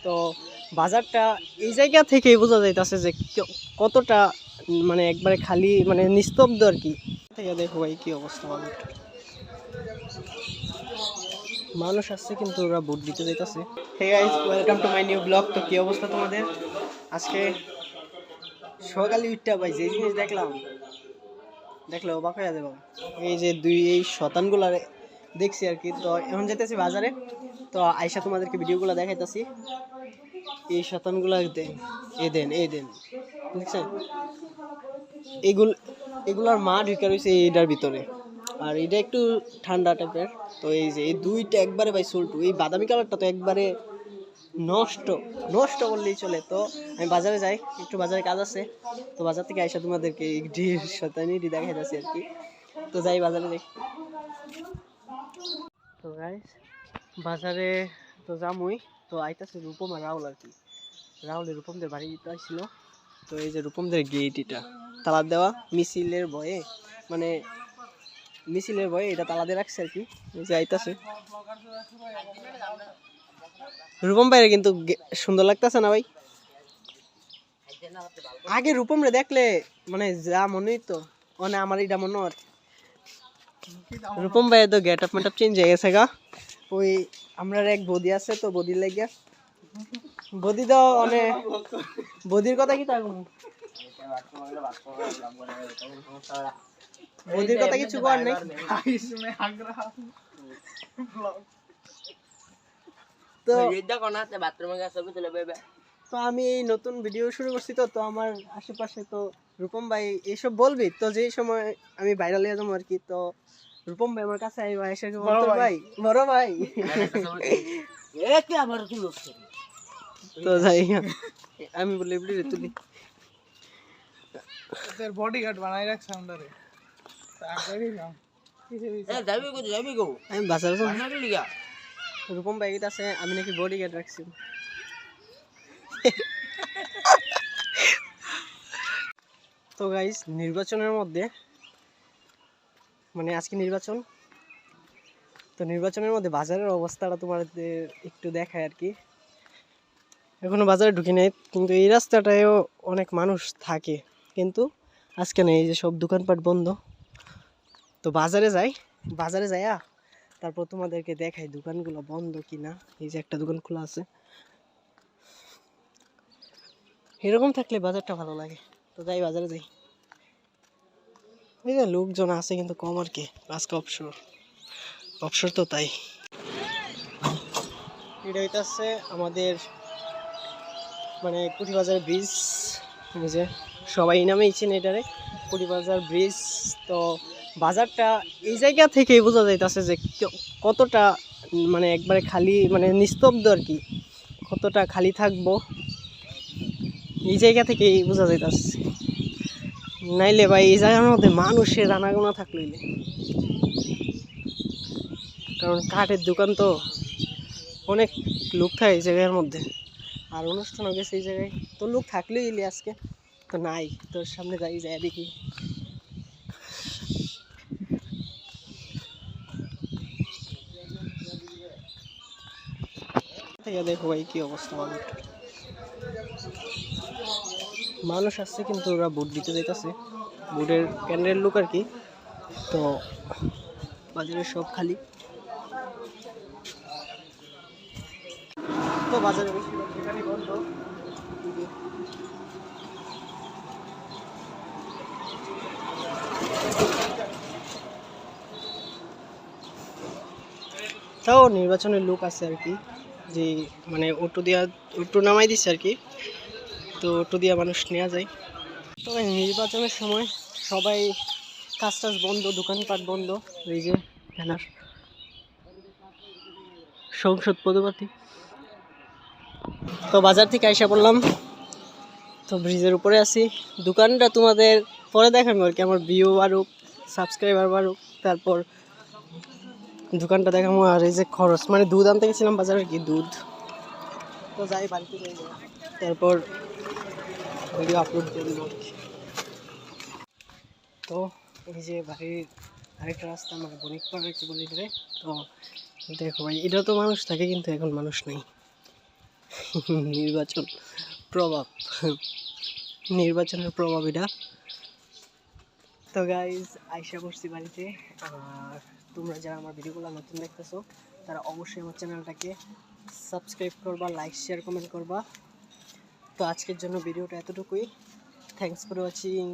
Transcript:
তো বাজারটা এই জায়গা থেকেই বোঝা যাইতেছে যে কতটা মানে একবারে খালি মানে নিস্তব্ধ আর কি। থেকে দেখো ভাই কি অবস্থা, মানুষ আসছে কিন্তু ওরা ভোট দিতে যাইতেছে। Hey guys, welcome to my new blog. তো কি অবস্থা তোমাদের? আজকে সকালে উঠতে ভাই যে জিনিস দেখলে অবাক হয়ে যাবে। এই যে এই শতানগুলা দেখছি আর কি। তো এখন যেতেছি বাজারে, তো আইসা তোমাদেরকে ভিডিওগুলো দেখাইতেছি। এই শতানগুলা দেন দেখছেন, এগুলার মা ঢুকে রয়েছে এইটার ভিতরে, আর এটা একটু ঠান্ডা টাইপের। তো এই যে এই দুইটা একবারে ভাই সুলটু, এই বাদামি কালারটা তো একবারে নষ্ট নষ্ট বললেই চলে। তো আমি বাজারে যাই, একটু বাজারে কাজ আছে, তো বাজার থেকে আইসা তোমাদেরকে এই শতানিটি দেখাইতেছি আর কি। তো যাই বাজারে দেখি। তো গাইস বাজারে তো যামই, তো আইতাছে রূপম আর রাহুল আর কি। রাহুলের রূপমদের বাড়ি দিতে আসছিল। তো এই যে রূপমদের গেট, এটা তালা দেওয়া, মিছিলের ভয়ে এটা তালা দিয়ে রাখছে আর কি। এই যে আইতাছে রূপম ভাইয়ের, কিন্তু সুন্দর লাগতেছে না ভাই? আগে রূপম রে দেখলে মানে যা মনে হইতো, মানে আমার এটা মনে হয় রূপম ভাইয়ের তো গেট আপ মেট আপ চেঞ্জ হয়ে গেছে গা। ওই আমরা এক বদি আছে, তো বদির লাগিয়া বদি তো অনেক বদির কথা কি তার বদির কথা কিছু কর নাই। তো আমি এই নতুন ভিডিও শুরু করছি, তো আমার আশেপাশে তো রূপম ভাই এইসব বলবি, তো যেই সময় আমি ভাইরাল হয়ে যাবো আর কি, তো রূপম ভাই আমার কাছে আইবা, এসে ভাই বড় ভাই তো যাই আমি বলি তুলি বডিগার্ড বানাই রাখছে আমদারে আমি বাসার রূপম ভাই আছে, আমি নাকি বডিগার্ড রাখছি। তো গাইস নির্বাচনের মধ্যে মানে আজকে নির্বাচন, তো নির্বাচনের মধ্যে বাজারের অবস্থাটা তোমাদের একটু দেখায় আর কি। এখনো বাজারে ঢুকি নাই, কিন্তু এই রাস্তাটায়ও অনেক মানুষ থাকে, কিন্তু আজকে নেই, এই যে সব দোকানপাট বন্ধ। তো বাজারে যাইয়া তারপর তোমাদেরকে দেখাই দোকানগুলো বন্ধ কিনা। এই যে একটা দোকান খোলা আছে, এরকম থাকলে বাজারটা ভালো লাগে। তো যাই বাজারে যাই, এই যে লোকজন আছে কিন্তু কম আর কি, আজকে অবসর তো তাই। এটা হইতাছে আমাদের মানে কুঠিবাজার ব্রিজ, এই যে সবাই নামেই চিনে এটারে কুঠিবাজার ব্রিজ। তো বাজারটা এই জায়গা থেকেই বোঝা যাইতেছে যে কতটা মানে একবারে খালি মানে নিস্তব্ধ আর কি, কতটা খালি থাকবো এই জায়গা থেকেই বোঝা যাইতেছে। নাইলে ভাই এই জায়গার মধ্যে মানুষের আনাগোনা থাকলে, কারণ কাঠের দোকান তো অনেক লোক থাকে এই জায়গার মধ্যে, আর অনুষ্ঠানও গেছে এই জায়গায়, তো লোক থাকলেই এলি আজকে তো নাই। তোর সামনে যাই দেখি। দেখো ভাই কি অবস্থা, মানুষ আসছে কিন্তু ওরা ভোট দিতে যাইতেছে, ভোটের কেন্দ্রের লোক আর কি। তো বাজারে সব খালি, তো বাজারে বেশিরভাগ দোকানই বন্ধ। তাও নির্বাচনের লোক আছে আর কি, যে মানে অটো নামাই দিচ্ছে আর কি, তো অটো দিয়া মানুষ নেওয়া যায়। তো নির্বাচনের সময় সবাই কাজ টাজ বন্ধ, দোকানপাট বন্ধ। এই যে ব্যানার সংসদ পদপ্রার্থী। তো বাজার থেকে আইসা পড়লাম, তো ব্রিজের উপরে আছি। দোকানটা তোমাদের পরে দেখাবো আর কি, আমার ভিউ বাড়ুক, সাবস্ক্রাইবার বাড়ুক, তারপর দোকানটা দেখাবো। আর এই যে খরচ মানে দুধ আনতে গেছিলাম বাজারে কি দুধ, তো যাই বাড়িতে যাই, তারপর ভিডিও আপলোড করে দেবো। তো এই যে বাড়ির আরেকটা রাস্তা মানে বণিকপাড়া একটু বলি ধরে। তো দেখো ভাই এটা তো মানুষ থাকে, কিন্তু এখন মানুষ নেই, নির্বাচন প্রভাব, নির্বাচনের প্রভাব এটা। তো গাইজ আইসা করছি বাড়িতে। আর তোমরা যারা আমার ভিডিওগুলো নতুন দেখতেছো তারা অবশ্যই আমার চ্যানেলটাকে সাবস্ক্রাইব করবা, লাইক শেয়ার কমেন্ট করবা। তো আজকের জন্য ভিডিওটা এতটুকুই। Thanks for watching.